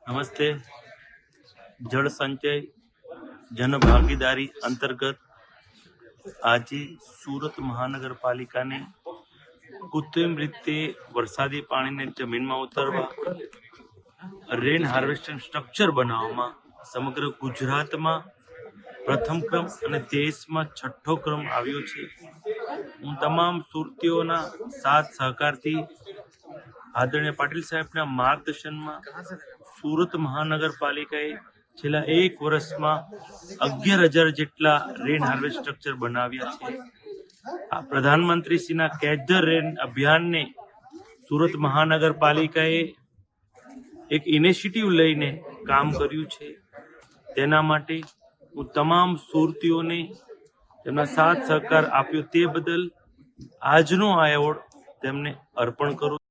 નમસ્તે. જળ સંચય જન ભાગીદારી અંતર્ગત આજે સુરત મહાનગરપાલિકાને કૃત્રિમ રીતે વરસાદી પાણીને જમીનમાં ઉતારવા રેન હાર્વેસ્ટિંગ સ્ટ્રક્ચર બનાવવામાં સમગ્ર ગુજરાતમાં પ્રથમ ક્રમ અને દેશમાં છઠ્ઠો ક્રમ આવ્યો છે. હું તમામ સુરતીઓના સાથ સહકારથી આદરણીય પાટીલ સાહેબના માર્ગદર્શનમાં સુરત મહાનગરપાલિકાએ છેલ્લા 1 વર્ષમાં 11,000 જેટલા રેન હાર્વેસ્ટ સ્ટ્રક્ચર બનાવ્યા છે. આ પ્રધાનમંત્રીશ્રીના કેચ ધ રેન અભિયાનને સુરત મહાનગરપાલિકાએ એક ઇનિશિયેટિવ લઈને કામ કર્યું છે. તેના માટે હું તમામ સુરતીઓને તેમના સાથ સહકાર આપ્યો તે બદલ આજનો આ એવોર્ડ તેમને અર્પણ કરું.